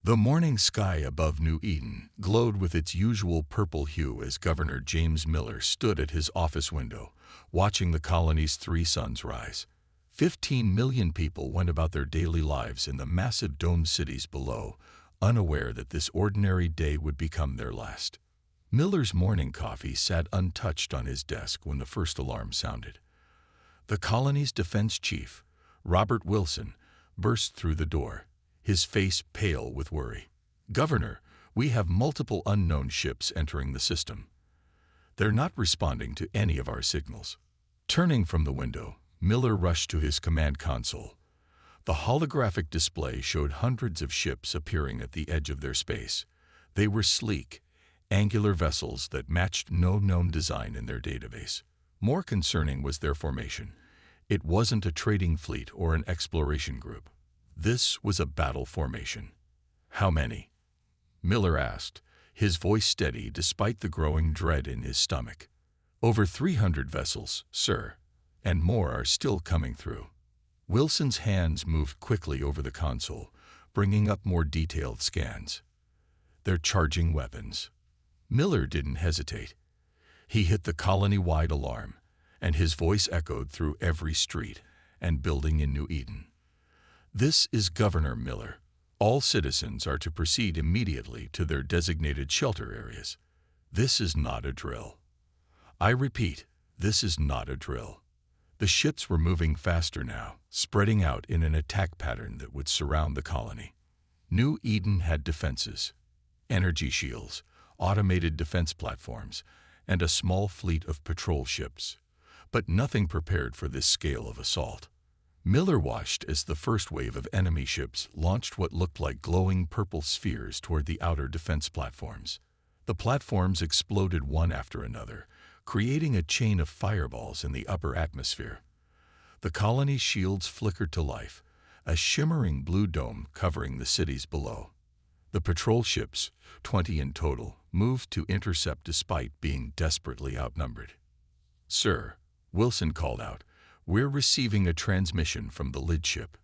The morning sky above New Eden glowed with its usual purple hue as Governor James Miller stood at his office window, watching the colony's three suns rise. 15 million people went about their daily lives in the massive domed cities below, unaware that this ordinary day would become their last. Miller's morning coffee sat untouched on his desk when the first alarm sounded. The colony's defense chief, Robert Wilson, burst through the door, his face pale with worry. "Governor, we have multiple unknown ships entering the system. They're not responding to any of our signals." Turning from the window, Miller rushed to his command console. The holographic display showed hundreds of ships appearing at the edge of their space. They were sleek, angular vessels that matched no known design in their database. More concerning was their formation. It wasn't a trading fleet or an exploration group. This was a battle formation. "How many?" Miller asked, his voice steady despite the growing dread in his stomach. "Over 300 vessels, sir, and more are still coming through." Wilson's hands moved quickly over the console, bringing up more detailed scans. "They're charging weapons." Miller didn't hesitate. He hit the colony-wide alarm, and his voice echoed through every street and building in New Eden. "This is Governor Miller. All citizens are to proceed immediately to their designated shelter areas. This is not a drill. I repeat, this is not a drill." The ships were moving faster now, spreading out in an attack pattern that would surround the colony. New Eden had defenses, energy shields, automated defense platforms, and a small fleet of patrol ships, but nothing prepared for this scale of assault. Miller watched as the first wave of enemy ships launched what looked like glowing purple spheres toward the outer defense platforms. The platforms exploded one after another, creating a chain of fireballs in the upper atmosphere. The colony's shields flickered to life, a shimmering blue dome covering the cities below. The patrol ships, 20 in total, moved to intercept despite being desperately outnumbered. "Sir," Wilson called out, "we're receiving a transmission from the lid ship."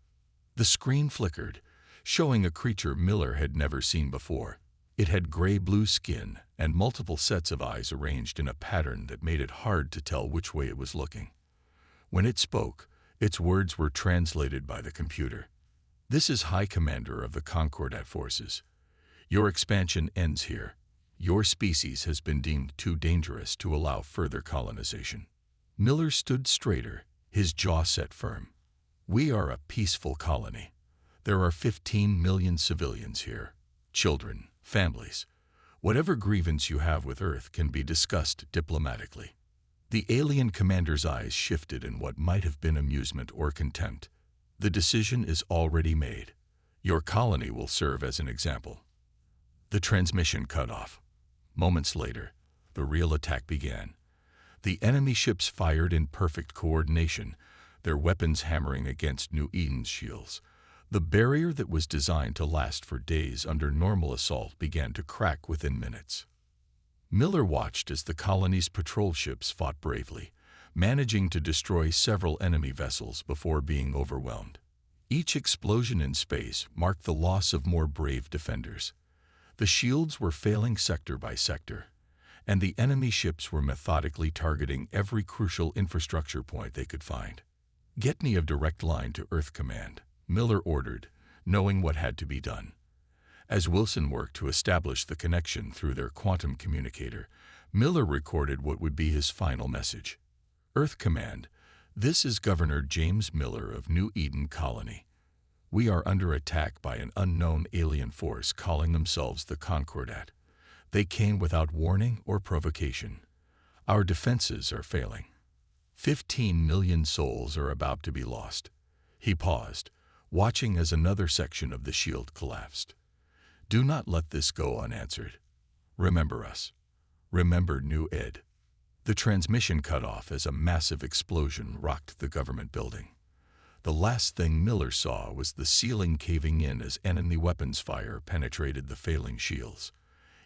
The screen flickered, showing a creature Miller had never seen before. It had gray-blue skin and multiple sets of eyes arranged in a pattern that made it hard to tell which way it was looking. When it spoke, its words were translated by the computer. "This is High Commander of the Concordat Forces. Your expansion ends here. Your species has been deemed too dangerous to allow further colonization." Miller stood straighter, his jaw set firm. "We are a peaceful colony. There are 15 million civilians here. Children, families. Whatever grievance you have with Earth can be discussed diplomatically." The alien commander's eyes shifted in what might have been amusement or contempt. "The decision is already made. Your colony will serve as an example." The transmission cut off. Moments later, the real attack began. The enemy ships fired in perfect coordination, their weapons hammering against New Eden's shields. The barrier that was designed to last for days under normal assault began to crack within minutes. Miller watched as the colony's patrol ships fought bravely, managing to destroy several enemy vessels before being overwhelmed. Each explosion in space marked the loss of more brave defenders. The shields were failing sector by sector, and the enemy ships were methodically targeting every crucial infrastructure point they could find. "Get me a direct line to Earth Command," Miller ordered, knowing what had to be done. As Wilson worked to establish the connection through their quantum communicator, Miller recorded what would be his final message. "Earth Command, this is Governor James Miller of New Eden Colony. We are under attack by an unknown alien force calling themselves the Concordat. They came without warning or provocation. Our defenses are failing. 15 million souls are about to be lost." He paused, watching as another section of the shield collapsed. "Do not let this go unanswered. Remember us. Remember New Ed." The transmission cut off as a massive explosion rocked the government building. The last thing Miller saw was the ceiling caving in as enemy weapons fire penetrated the failing shields.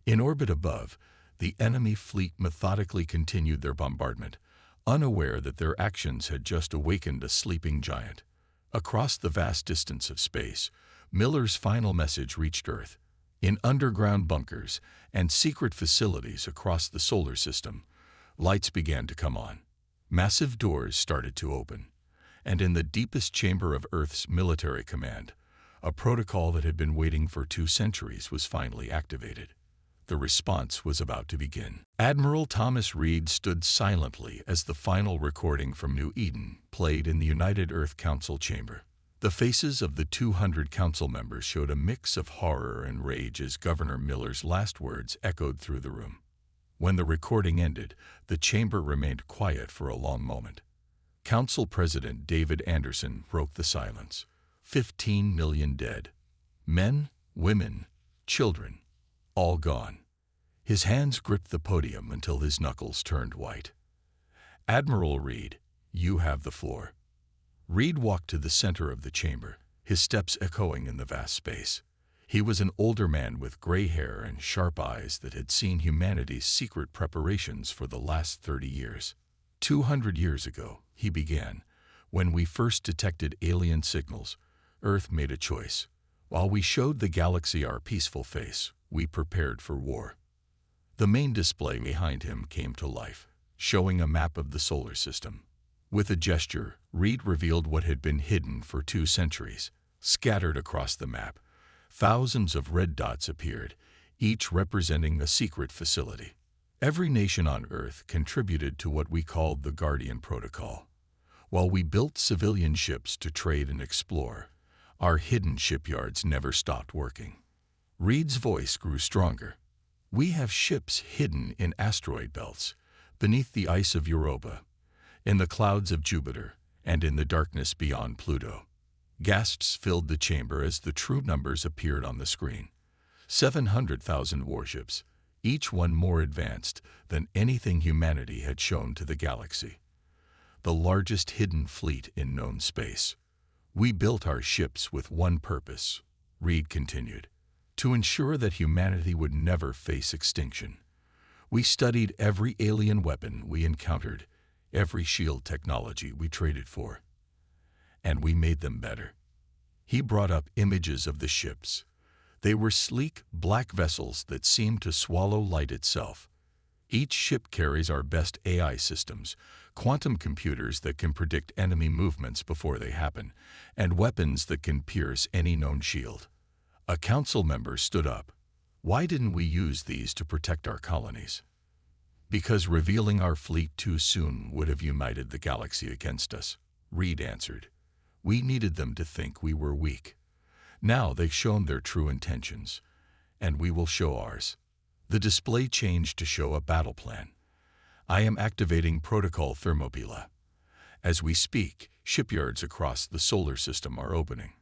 In orbit above, the enemy fleet methodically continued their bombardment, unaware that their actions had just awakened a sleeping giant. Across the vast distance of space, Miller's final message reached Earth. In underground bunkers and secret facilities across the solar system, lights began to come on. Massive doors started to open. And in the deepest chamber of Earth's military command, a protocol that had been waiting for 2 centuries was finally activated. The response was about to begin. Admiral Thomas Reed stood silently as the final recording from New Eden played in the United Earth Council chamber. The faces of the 200 council members showed a mix of horror and rage as Governor Miller's last words echoed through the room. When the recording ended, the chamber remained quiet for a long moment. Council President David Anderson broke the silence. 15 million dead. Men, women, children, all gone. His hands gripped the podium until his knuckles turned white. Admiral Reed, you have the floor. Reed walked to the center of the chamber, his steps echoing in the vast space. He was an older man with gray hair and sharp eyes that had seen humanity's secret preparations for the last 30 years. 200 years ago, he began, when we first detected alien signals, Earth made a choice. While we showed the galaxy our peaceful face, we prepared for war. The main display behind him came to life, showing a map of the solar system. With a gesture, Reed revealed what had been hidden for 2 centuries. Scattered across the map, thousands of red dots appeared, each representing a secret facility. Every nation on Earth contributed to what we called the Guardian Protocol. While we built civilian ships to trade and explore, our hidden shipyards never stopped working. Reed's voice grew stronger. We have ships hidden in asteroid belts, beneath the ice of Europa, in the clouds of Jupiter, and in the darkness beyond Pluto. Gasps filled the chamber as the true numbers appeared on the screen. 700,000 warships, each one more advanced than anything humanity had shown to the galaxy. The largest hidden fleet in known space. We built our ships with one purpose, Reed continued, to ensure that humanity would never face extinction. We studied every alien weapon we encountered, every shield technology we traded for, and we made them better. He brought up images of the ships. They were sleek, black vessels that seemed to swallow light itself. Each ship carries our best AI systems, quantum computers that can predict enemy movements before they happen, and weapons that can pierce any known shield. A council member stood up. Why didn't we use these to protect our colonies? Because revealing our fleet too soon would have united the galaxy against us, Reed answered. We needed them to think we were weak. Now they've shown their true intentions, and we will show ours. The display changed to show a battle plan. I am activating Protocol Thermopylae. As we speak, shipyards across the solar system are opening.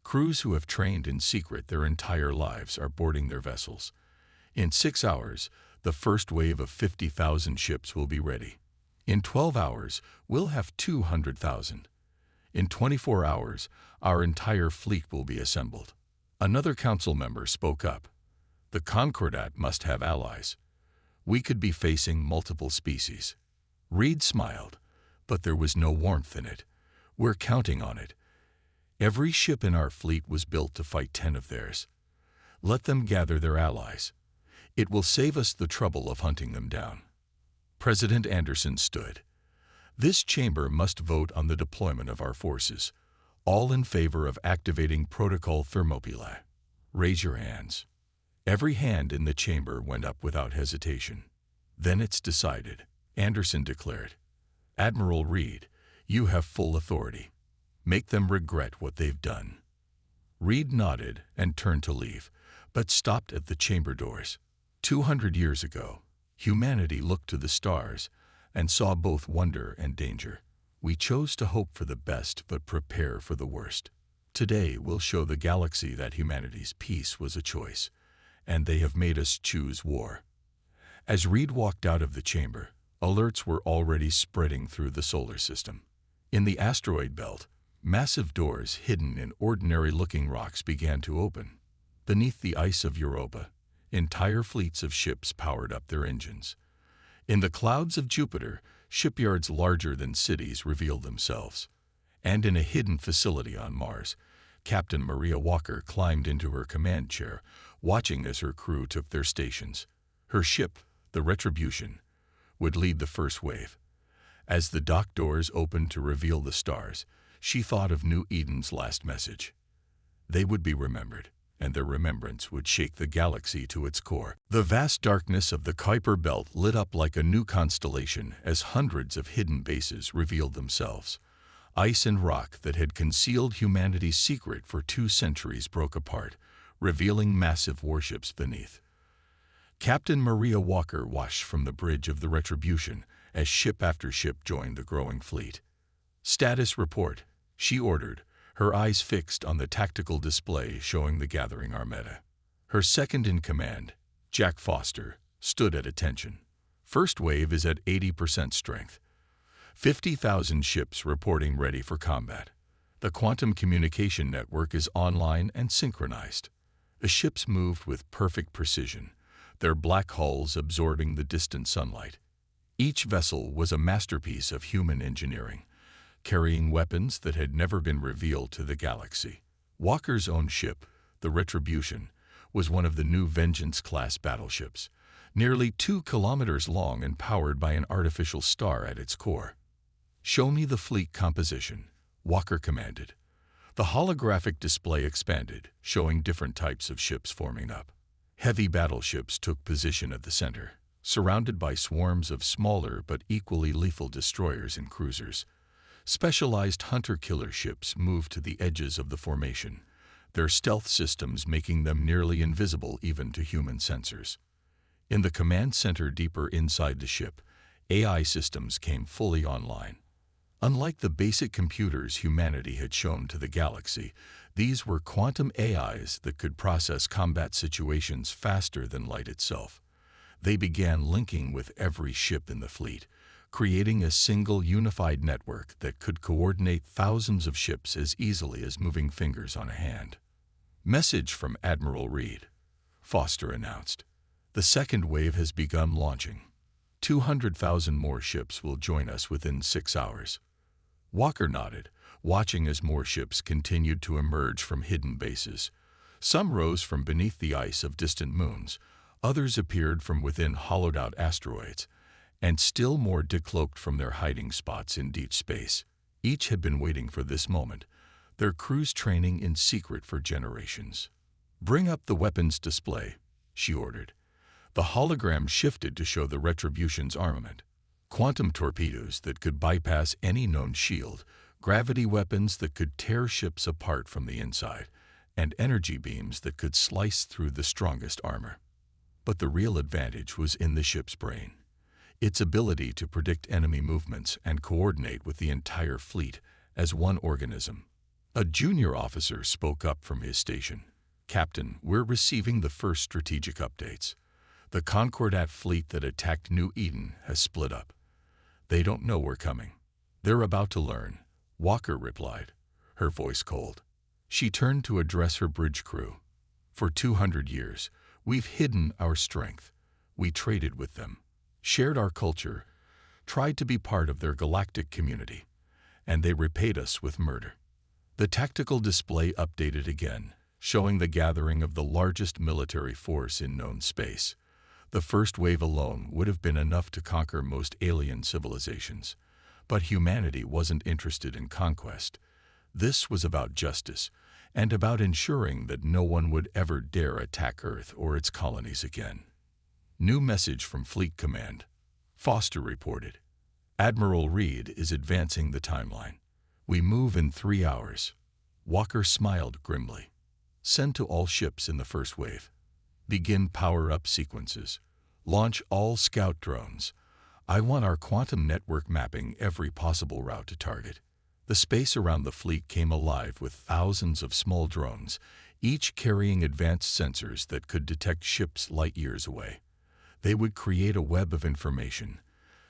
Crews who have trained in secret their entire lives are boarding their vessels. In 6 hours, the first wave of 50,000 ships will be ready. In 12 hours, we'll have 200,000. In 24 hours, our entire fleet will be assembled. Another council member spoke up. The Concordat must have allies. We could be facing multiple species. Reed smiled, but there was no warmth in it. We're counting on it. Every ship in our fleet was built to fight 10 of theirs. Let them gather their allies. It will save us the trouble of hunting them down. President Anderson stood. This chamber must vote on the deployment of our forces, all in favor of activating Protocol Thermopylae. Raise your hands. Every hand in the chamber went up without hesitation. Then it's decided, Anderson declared. Admiral Reed, you have full authority. Make them regret what they've done. Reed nodded and turned to leave, but stopped at the chamber doors. 200 years ago, humanity looked to the stars and saw both wonder and danger. We chose to hope for the best but prepare for the worst. Today we'll show the galaxy that humanity's peace was a choice, and they have made us choose war. As Reed walked out of the chamber, alerts were already spreading through the solar system. In the asteroid belt, massive doors hidden in ordinary-looking rocks began to open. Beneath the ice of Europa, entire fleets of ships powered up their engines. In the clouds of Jupiter, shipyards larger than cities revealed themselves. And in a hidden facility on Mars, Captain Maria Walker climbed into her command chair, watching as her crew took their stations. Her ship, the Retribution, would lead the first wave. As the dock doors opened to reveal the stars, she thought of New Eden's last message. They would be remembered, and their remembrance would shake the galaxy to its core. The vast darkness of the Kuiper Belt lit up like a new constellation as hundreds of hidden bases revealed themselves. Ice and rock that had concealed humanity's secret for 2 centuries broke apart, revealing massive warships beneath. Captain Maria Walker watched from the bridge of the Retribution as ship after ship joined the growing fleet. "Status report," she ordered, her eyes fixed on the tactical display showing the gathering armada. Her second-in-command, Jack Foster, stood at attention. "First wave is at 80% strength. 50,000 ships reporting ready for combat. The quantum communication network is online and synchronized." The ships moved with perfect precision, their black hulls absorbing the distant sunlight. Each vessel was a masterpiece of human engineering, carrying weapons that had never been revealed to the galaxy. Walker's own ship, the Retribution, was one of the new Vengeance-class battleships, nearly 2 kilometers long and powered by an artificial star at its core. "Show me the fleet composition," Walker commanded. The holographic display expanded, showing different types of ships forming up. Heavy battleships took position at the center, surrounded by swarms of smaller but equally lethal destroyers and cruisers. Specialized hunter-killer ships moved to the edges of the formation, their stealth systems making them nearly invisible even to human sensors. In the command center deeper inside the ship, AI systems came fully online. Unlike the basic computers humanity had shown to the galaxy, these were quantum AIs that could process combat situations faster than light itself. They began linking with every ship in the fleet, creating a single unified network that could coordinate thousands of ships as easily as moving fingers on a hand. "Message from Admiral Reed," Foster announced. "The second wave has begun launching. 200,000 more ships will join us within 6 hours. Walker nodded, watching as more ships continued to emerge from hidden bases. Some rose from beneath the ice of distant moons, others appeared from within hollowed-out asteroids, and still more decloaked from their hiding spots in deep space. Each had been waiting for this moment, their crews training in secret for generations. "Bring up the weapons display," she ordered. The hologram shifted to show the Retribution's armament. Quantum torpedoes that could bypass any known shield, gravity weapons that could tear ships apart from the inside, and energy beams that could slice through the strongest armor. But the real advantage was in the ship's brain, its ability to predict enemy movements and coordinate with the entire fleet as one organism. A junior officer spoke up from his station. "Captain, we're receiving the first strategic updates. The Concordat fleet that attacked New Eden has split up. They don't know we're coming." "They're about to learn," Walker replied, her voice cold. She turned to address her bridge crew. "For 200 years, we've hidden our strength. We traded with them, shared our culture, tried to be part of their galactic community, and they repaid us with murder." The tactical display updated again, showing the gathering of the largest military force in known space. The first wave alone would have been enough to conquer most alien civilizations. But humanity wasn't interested in conquest. This was about justice, and about ensuring that no one would ever dare attack Earth or its colonies again. "New message from Fleet Command," Foster reported. "Admiral Reed is advancing the timeline. We move in 3 hours." Walker smiled grimly. "Send to all ships in the first wave. Begin power-up sequences. Launch all scout drones. I want our quantum network mapping every possible route to target." The space around the fleet came alive with thousands of small drones, each carrying advanced sensors that could detect ships light years away. They would create a web of information,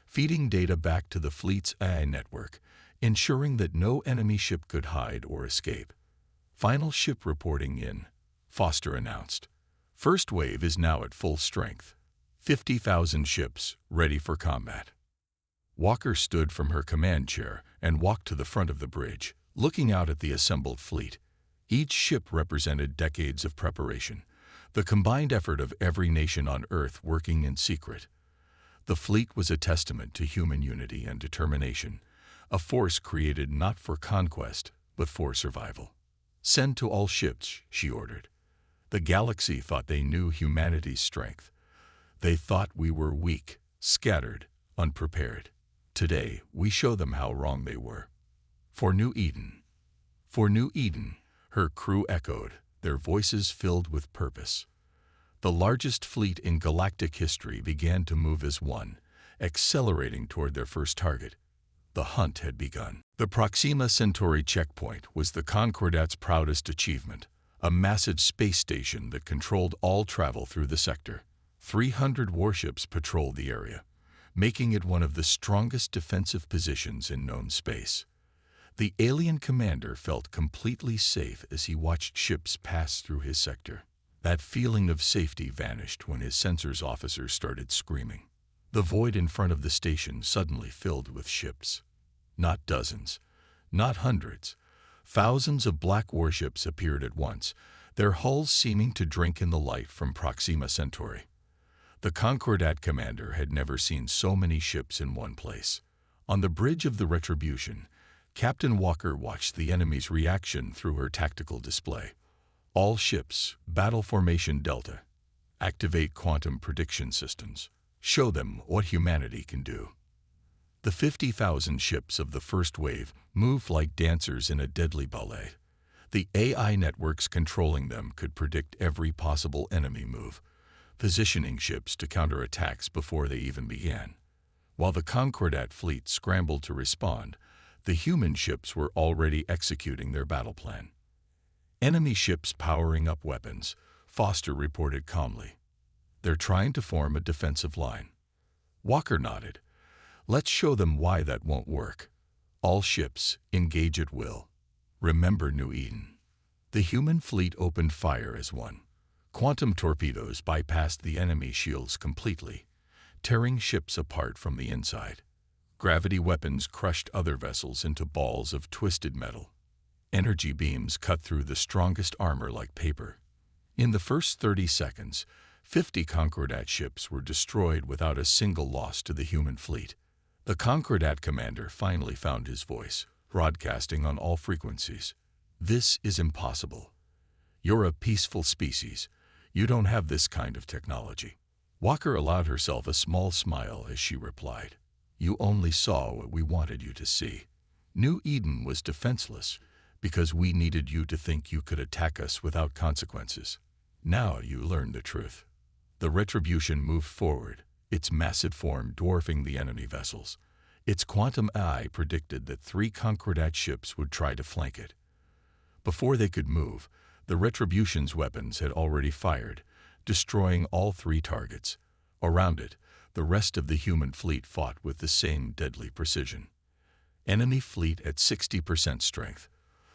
feeding data back to the fleet's AI network, ensuring that no enemy ship could hide or escape. "Final ship reporting in," Foster announced. "First wave is now at full strength. 50,000 ships ready for combat." Walker stood from her command chair and walked to the front of the bridge, looking out at the assembled fleet. Each ship represented decades of preparation, the combined effort of every nation on Earth working in secret. The fleet was a testament to human unity and determination, a force created not for conquest, but for survival. "Send to all ships," she ordered. The galaxy thought they knew humanity's strength. They thought we were weak, scattered, unprepared. Today, we show them how wrong they were. "For New Eden." "For New Eden," her crew echoed, their voices filled with purpose. The largest fleet in galactic history began to move as one, accelerating toward their first target. The hunt had begun. The Proxima Centauri checkpoint was the Concordat's proudest achievement, a massive space station that controlled all travel through the sector. 300 warships patrolled the area, making it one of the strongest defensive positions in known space. The alien commander felt completely safe as he watched ships pass through his sector. That feeling of safety vanished when his sensors officer started screaming. The void in front of the station suddenly filled with ships. Not dozens, not hundreds. Thousands of black warships appeared at once, their hulls seeming to drink in the light from Proxima Centauri. The Concordat commander had never seen so many ships in one place. On the bridge of the Retribution, Captain Walker watched the enemy's reaction through her tactical display. "All ships, battle formation Delta. Activate quantum prediction systems. Show them what humanity can do." The 50,000 ships of the first wave moved like dancers in a deadly ballet. The AI networks controlling them could predict every possible enemy move, positioning ships to counterattacks before they even began. While the Concordat fleet scrambled to respond, the human ships were already executing their battle plan. "Enemy ships powering up weapons," Foster reported calmly. "They're trying to form a defensive line." Walker nodded. "Let's show them why that won't work. All ships, engage at will. Remember New Eden." The human fleet opened fire as one. Quantum torpedoes bypassed the enemy shields completely, tearing ships apart from the inside. Gravity weapons crushed other vessels into balls of twisted metal. Energy beams cut through the strongest armor like paper. In the first 30 seconds, 50 Concordat ships were destroyed without a single loss to the human fleet. The Concordat commander finally found his voice, broadcasting on all frequencies. "This is impossible. You're a peaceful species. You don't have this kind of technology." Walker allowed herself a small smile as she replied, "You only saw what we wanted you to see. New Eden was defenseless because we needed you to think you could attack us without consequences. Now you learn the truth." The Retribution moved forward, its massive form dwarfing the enemy vessels. Its quantum eye predicted that 3 Concordat ships would try to flank it. Before they could move, the Retribution's weapons had already fired, destroying all 3 targets. Around it, the rest of the human fleet fought with the same deadly precision. "Enemy fleet at 60% strength,"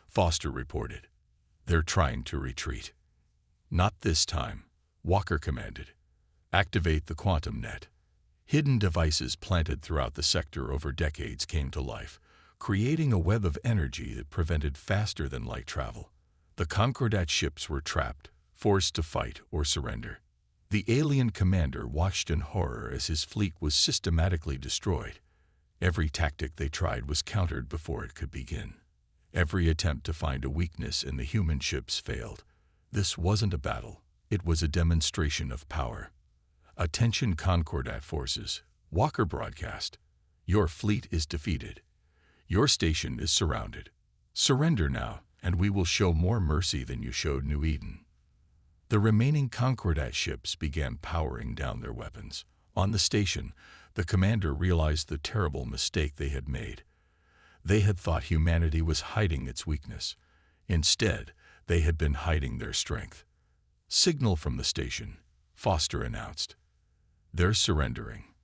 Foster reported. "They're trying to retreat." "Not this time," Walker commanded. "Activate the quantum net." Hidden devices planted throughout the sector over decades came to life, creating a web of energy that prevented faster-than-light travel. The Concordat ships were trapped, forced to fight or surrender. The alien commander watched in horror as his fleet was systematically destroyed. Every tactic they tried was countered before it could begin. Every attempt to find a weakness in the human ships failed. This wasn't a battle. It was a demonstration of power. "Attention Concordat forces," Walker broadcast. "Your fleet is defeated. Your station is surrounded. Surrender now, and we will show more mercy than you showed New Eden." The remaining Concordat ships began powering down their weapons. On the station, the commander realized the terrible mistake they had made. They had thought humanity was hiding its weakness. Instead, they had been hiding their strength. "Signal from the station," Foster announced. "They're surrendering."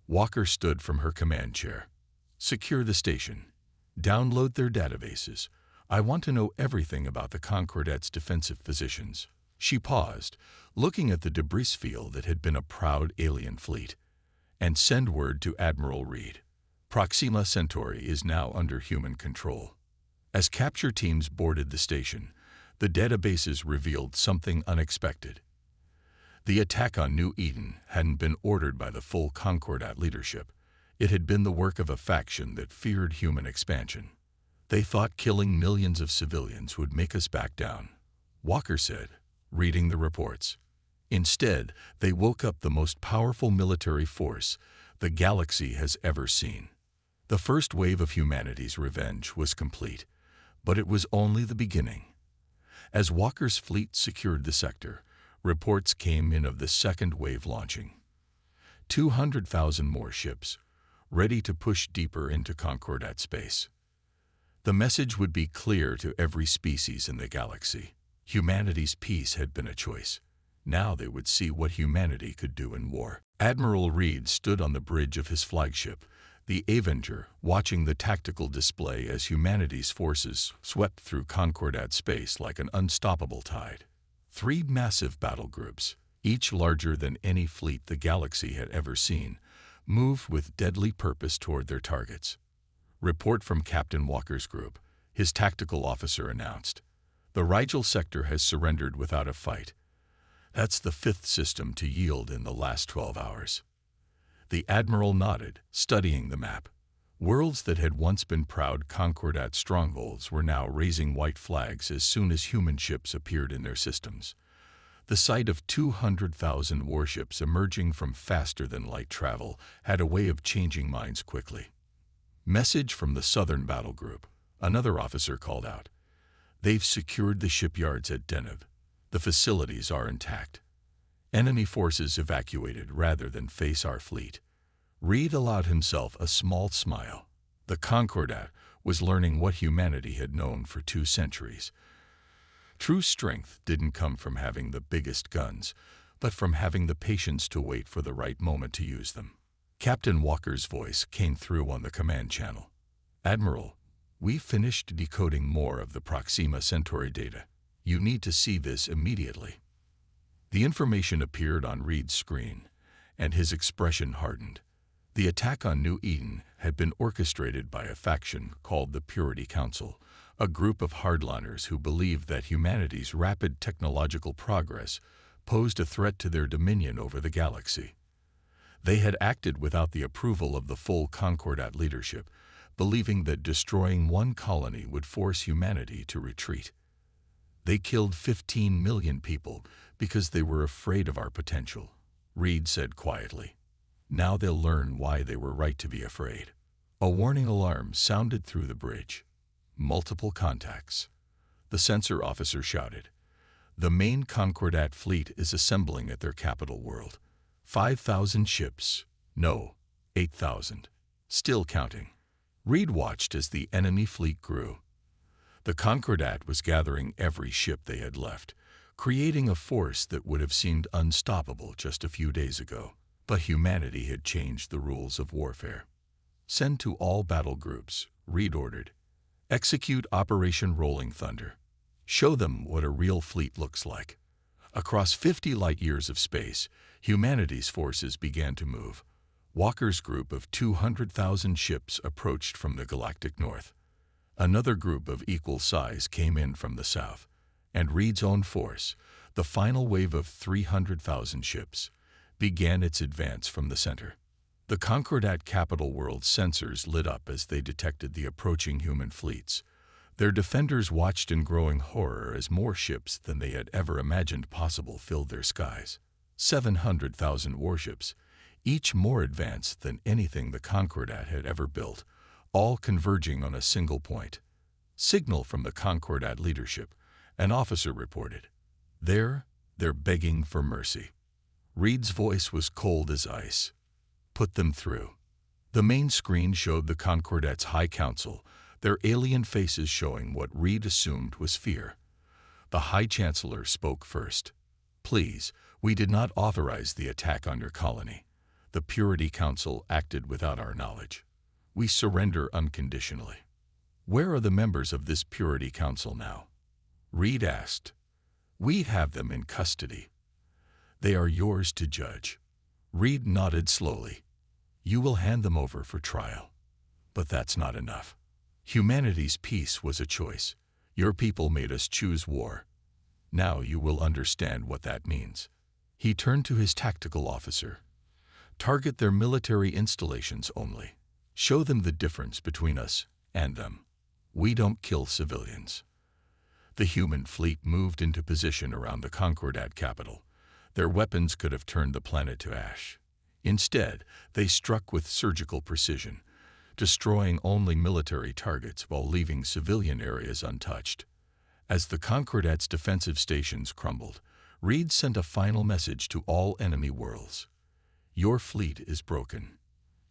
Walker stood from her command chair. "Secure the station. Download their databases. I want to know everything about the Concordat's defensive positions." She paused, looking at the debris field that had been a proud alien fleet. "And send word to Admiral Reed. Proxima Centauri is now under human control." As capture teams boarded the station, the databases revealed something unexpected. The attack on New Eden hadn't been ordered by the full Concordat leadership. It had been the work of a faction that feared human expansion. They thought killing millions of civilians would make us back down, Walker said, reading the reports. Instead, they woke up the most powerful military force the galaxy has ever seen. The first wave of humanity's revenge was complete, but it was only the beginning. As Walker's fleet secured the sector, reports came in of the second wave launching. 200,000 more ships, ready to push deeper into Concordat space. The message would be clear to every species in the galaxy. Humanity's peace had been a choice. Now they would see what humanity could do in war. Admiral Reed stood on the bridge of his flagship, the Avenger, watching the tactical display as humanity's forces swept through Concordat space like an unstoppable tide. 3 massive battle groups, each larger than any fleet the galaxy had ever seen, moved with deadly purpose toward their targets. Report from Captain Walker's group, his tactical officer announced. The Rigel sector has surrendered without a fight. That's the 5th system to yield in the last 12 hours. The Admiral nodded, studying the map. Worlds that had once been proud Concordat strongholds were now raising white flags as soon as human ships appeared in their systems. The sight of 200,000 warships emerging from faster-than-light travel had a way of changing minds quickly. Message from the Southern Battle Group, another officer called out. They've secured the shipyards at Deneb. The facilities are intact. Enemy forces evacuated rather than face our fleet. Reed allowed himself a small smile. The Concordat was learning what humanity had known for 2 centuries. True strength didn't come from having the biggest guns, but from having the patience to wait for the right moment to use them. Captain Walker's voice came through on the command channel. Admiral, we've finished decoding more of the Proxima Centauri data. You need to see this immediately. The information appeared on Reed's screen, and his expression hardened. The attack on New Eden had been orchestrated by a faction called the Purity Council, a group of hardliners who believed that humanity's rapid technological progress posed a threat to their dominion over the galaxy. They had acted without the approval of the full Concordat leadership, believing that destroying one colony would force humanity to retreat. They killed 15 million people because they were afraid of our potential, Reed said quietly. Now they'll learn why they were right to be afraid. A warning alarm sounded through the bridge. Multiple contacts. The sensor officer shouted. The main Concordat fleet is assembling at their capital world. 5,000 ships. No, 8,000. Still counting. Reed watched as the enemy fleet grew. The Concordat was gathering every ship they had left, creating a force that would have seemed unstoppable just a few days ago. But humanity had changed the rules of warfare. Send to all battle groups, Reed ordered. Execute Operation Rolling Thunder. Show them what a real fleet looks like. Across 50 light-years of space, humanity's forces began to move. Walker's group of 200,000 ships approached from the galactic north. Another group of equal size came in from the south, and Reed's own force, the final wave of 300,000 ships, began its advance from the center. The Concordat capital world sensors lit up as they detected the approaching human fleets. Their defenders watched in growing horror as more ships than they had ever imagined possible filled their skies. 700,000 warships, each more advanced than anything the Concordat had ever built, all converging on a single point. Signal from the Concordat leadership, an officer reported. They're begging for mercy. Reed's voice was cold as ice. Put them through. The main screen showed the Concordat's High Council, their alien faces showing what Reed assumed was fear. The High Chancellor spoke first. Please, we did not authorize the attack on your colony. The Purity Council acted without our knowledge. We surrender unconditionally. Where are the members of this Purity Council now? Reed asked. We have them in custody. They are yours to judge. Reed nodded slowly. You will hand them over for trial. But that's not enough. Humanity's peace was a choice. Your people made us choose war. Now you will understand what that means. He turned to his tactical officer. Target their military installations only. Show them the difference between us and them. We don't kill civilians. The human fleet moved into position around the Concordat capital. Their weapons could have turned the planet to ash. Instead, they struck with surgical precision, destroying only military targets while leaving civilian areas untouched. As the Concordat's defensive stations crumbled, Reed sent a final message to all enemy worlds. Your fleet is broken.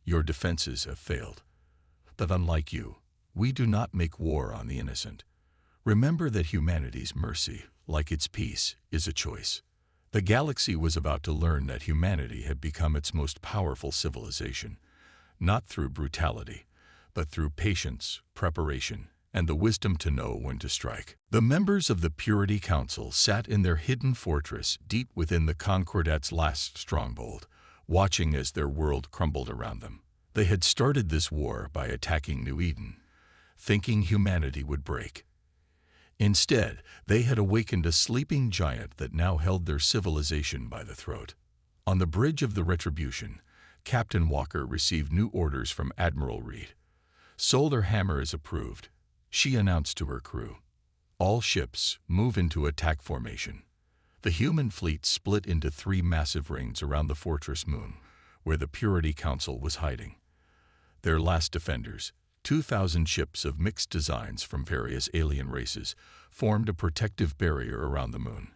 Your defenses have failed. But unlike you, we do not make war on the innocent. Remember that humanity's mercy, like its peace, is a choice. The galaxy was about to learn that humanity had become its most powerful civilization, not through brutality, but through patience, preparation, and the wisdom to know when to strike. The members of the Purity Council sat in their hidden fortress deep within the Concordat's last stronghold, watching as their world crumbled around them. They had started this war by attacking New Eden, thinking humanity would break. Instead, they had awakened a sleeping giant that now held their civilization by the throat. On the bridge of the Retribution, Captain Walker received new orders from Admiral Reed. Solar Hammer is approved, she announced to her crew. All ships move into attack formation. The human fleet split into 3 massive rings around the fortress moon, where the Purity Council was hiding. Their last defenders, 2,000 ships of mixed designs from various alien races, formed a protective barrier around the moon.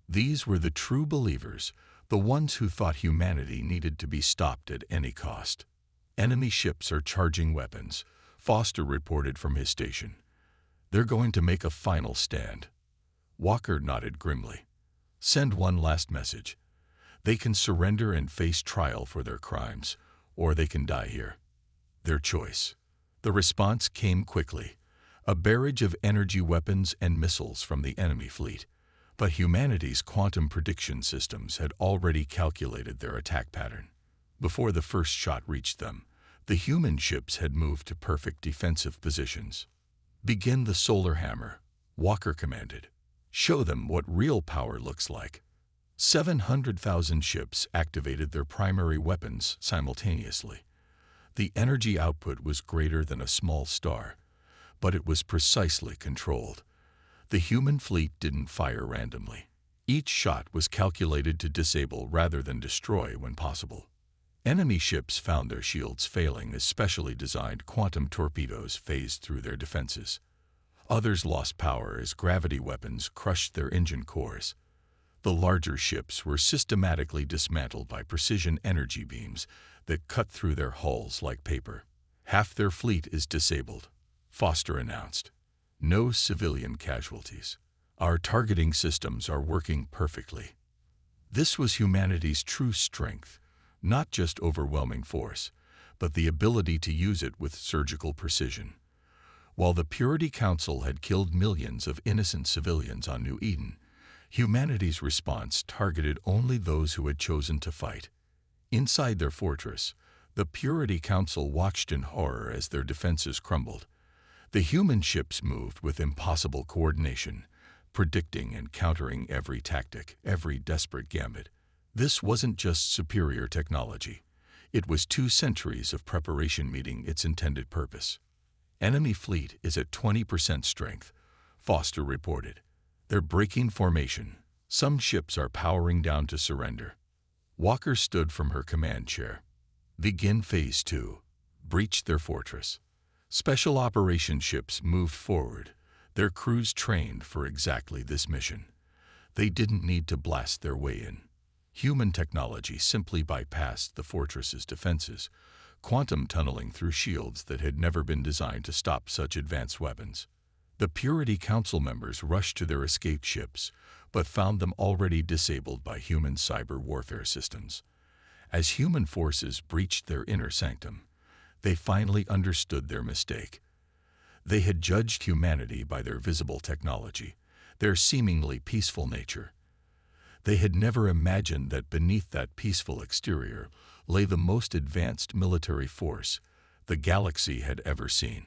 These were the true believers, the ones who thought humanity needed to be stopped at any cost. Enemy ships are charging weapons, Foster reported from his station. They're going to make a final stand. Walker nodded grimly. Send one last message. They can surrender and face trial for their crimes, or they can die here. Their choice. The response came quickly, a barrage of energy weapons and missiles from the enemy fleet. But humanity's quantum prediction systems had already calculated their attack pattern. Before the first shot reached them, the human ships had moved to perfect defensive positions. Begin the solar hammer, Walker commanded. Show them what real power looks like. 700,000 ships activated their primary weapons simultaneously. The energy output was greater than a small star, but it was precisely controlled. The human fleet didn't fire randomly. Each shot was calculated to disable rather than destroy when possible. Enemy ships found their shields failing as specially designed quantum torpedoes phased through their defenses. Others lost power as gravity weapons crushed their engine cores. The larger ships were systematically dismantled by precision energy beams that cut through their hulls like paper. Half their fleet is disabled, Foster announced. No civilian casualties. Our targeting systems are working perfectly. This was humanity's true strength, not just overwhelming force, but the ability to use it with surgical precision. While the Purity Council had killed millions of innocent civilians on New Eden, humanity's response targeted only those who had chosen to fight. Inside their fortress, the Purity Council watched in horror as their defenses crumbled. The human ships moved with impossible coordination, predicting and countering every tactic, every desperate gambit. This wasn't just superior technology. It was 2 centuries of preparation meeting its intended purpose. Enemy fleet is at 20% strength, Foster reported. They're breaking formation. Some ships are powering down to surrender. Walker stood from her command chair. Begin Phase 2. Breach their fortress. Special operations ships moved forward, their crews trained for exactly this mission. They didn't need to blast their way in. Human technology simply bypassed the fortress's defenses, quantum tunneling through shields that had never been designed to stop such advanced weapons. The Purity Council members rushed to their escape ships, but found them already disabled by human cyber warfare systems. As human forces breached their inner sanctum, they finally understood their mistake. They had judged humanity by their visible technology, their seemingly peaceful nature. They had never imagined that beneath that peaceful exterior lay the most advanced military force the galaxy had ever seen.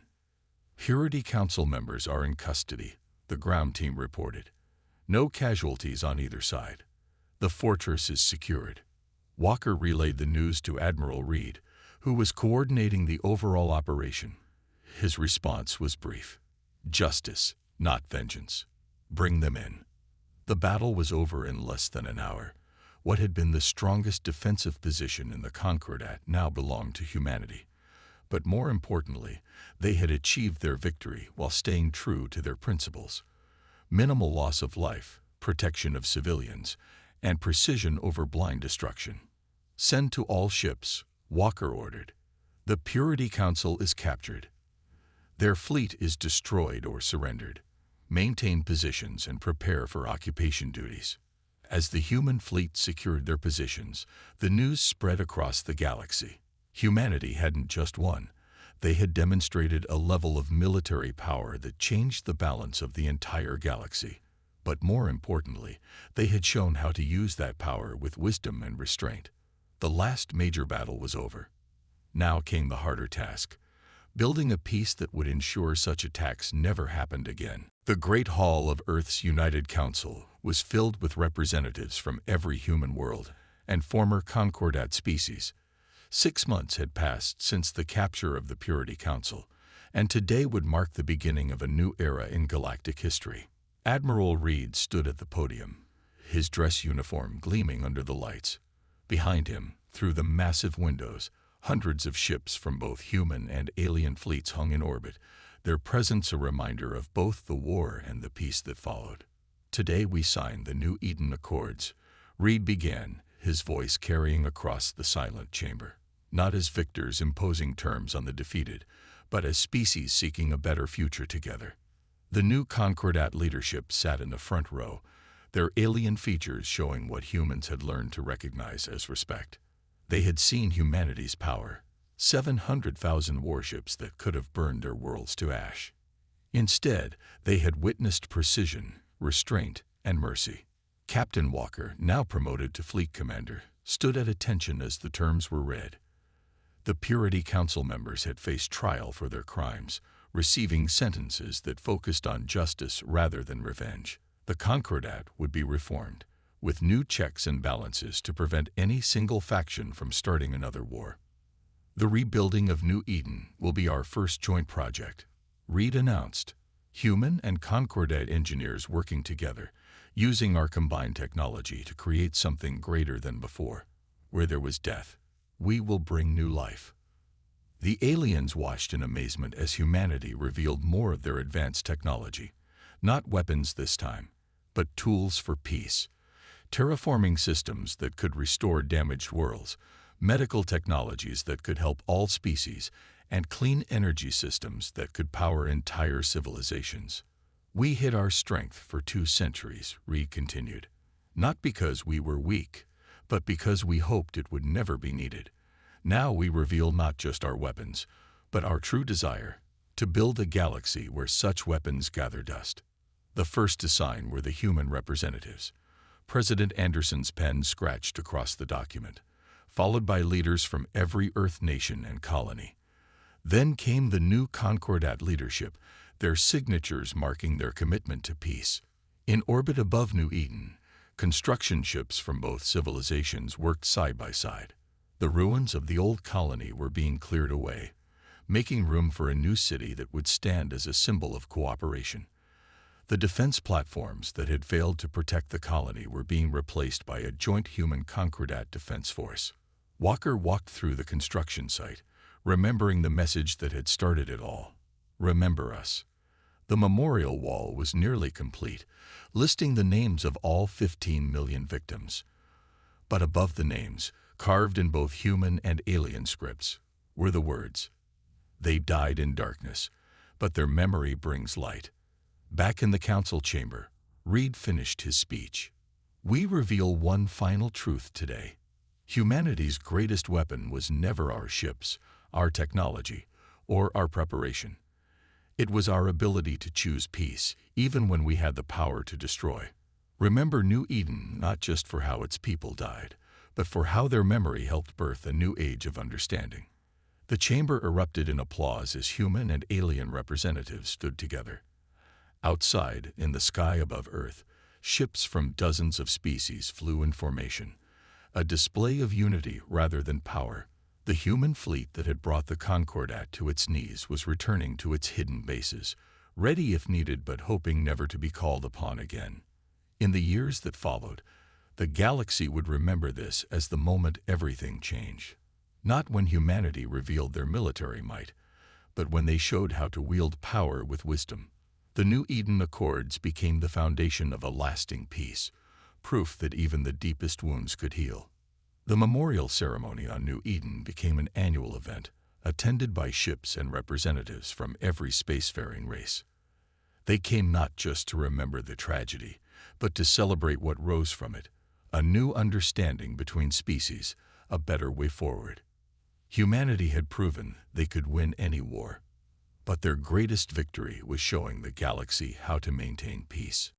Purity Council members are in custody, the ground team reported. No casualties on either side. The fortress is secured. Walker relayed the news to Admiral Reed, who was coordinating the overall operation. His response was brief. Justice, not vengeance. Bring them in. The battle was over in less than an hour. What had been the strongest defensive position in the Concordat now belonged to humanity. But more importantly, they had achieved their victory while staying true to their principles. Minimal loss of life, protection of civilians, and precision over blind destruction. Send to all ships, Walker ordered. The Purity Council is captured. Their fleet is destroyed or surrendered. Maintain positions and prepare for occupation duties. As the human fleet secured their positions, the news spread across the galaxy. Humanity hadn't just won. They had demonstrated a level of military power that changed the balance of the entire galaxy. But more importantly, they had shown how to use that power with wisdom and restraint. The last major battle was over. Now came the harder task, building a peace that would ensure such attacks never happened again. The Great Hall of Earth's United Council was filled with representatives from every human world and former Concordat species. 6 months had passed since the capture of the Purity Council, and today would mark the beginning of a new era in galactic history. Admiral Reed stood at the podium, his dress uniform gleaming under the lights. Behind him, through the massive windows, hundreds of ships from both human and alien fleets hung in orbit, their presence a reminder of both the war and the peace that followed. Today we signed the New Eden Accords, Reed began, his voice carrying across the silent chamber. Not as victors imposing terms on the defeated, but as species seeking a better future together. The new Concordat leadership sat in the front row, their alien features showing what humans had learned to recognize as respect. They had seen humanity's power, 700,000 warships that could have burned their worlds to ash. Instead, they had witnessed precision, restraint, and mercy. Captain Walker, now promoted to fleet commander, stood at attention as the terms were read. The Purity Council members had faced trial for their crimes, receiving sentences that focused on justice rather than revenge. The Concordat would be reformed, with new checks and balances to prevent any single faction from starting another war. The rebuilding of New Eden will be our first joint project, Reed announced. Human and Concordat engineers working together, using our combined technology to create something greater than before. Where there was death, we will bring new life. The aliens watched in amazement as humanity revealed more of their advanced technology. Not weapons this time, but tools for peace. Terraforming systems that could restore damaged worlds, medical technologies that could help all species, and clean energy systems that could power entire civilizations. We hid our strength for 2 centuries, Reed continued. Not because we were weak, but because we hoped it would never be needed. Now we reveal not just our weapons, but our true desire to build a galaxy where such weapons gather dust. The first to sign were the human representatives. President Anderson's pen scratched across the document, followed by leaders from every Earth nation and colony. Then came the new Concordat leadership, their signatures marking their commitment to peace. In orbit above New Eden, construction ships from both civilizations worked side by side. The ruins of the old colony were being cleared away, making room for a new city that would stand as a symbol of cooperation. The defense platforms that had failed to protect the colony were being replaced by a joint human Concordat defense force. Walker walked through the construction site, remembering the message that had started it all. Remember us. The memorial wall was nearly complete, listing the names of all 15 million victims. But above the names, carved in both human and alien scripts, were the words, "They died in darkness, but their memory brings light." Back in the council chamber, Reed finished his speech. We reveal one final truth today. Humanity's greatest weapon was never our ships, our technology, or our preparation. It was our ability to choose peace, even when we had the power to destroy. Remember New Eden not just for how its people died, but for how their memory helped birth a new age of understanding. The chamber erupted in applause as human and alien representatives stood together. Outside, in the sky above Earth, Ships from dozens of species flew in formation, a display of unity rather than power. The human fleet that had brought the Concordat to its knees was returning to its hidden bases, ready if needed but hoping never to be called upon again. In the years that followed, the galaxy would remember this as the moment everything changed. Not when humanity revealed their military might, but when they showed how to wield power with wisdom. The New Eden Accords became the foundation of a lasting peace, proof that even the deepest wounds could heal. The memorial ceremony on New Eden became an annual event, attended by ships and representatives from every spacefaring race. They came not just to remember the tragedy, but to celebrate what rose from it, a new understanding between species, a better way forward. Humanity had proven they could win any war, but their greatest victory was showing the galaxy how to maintain peace.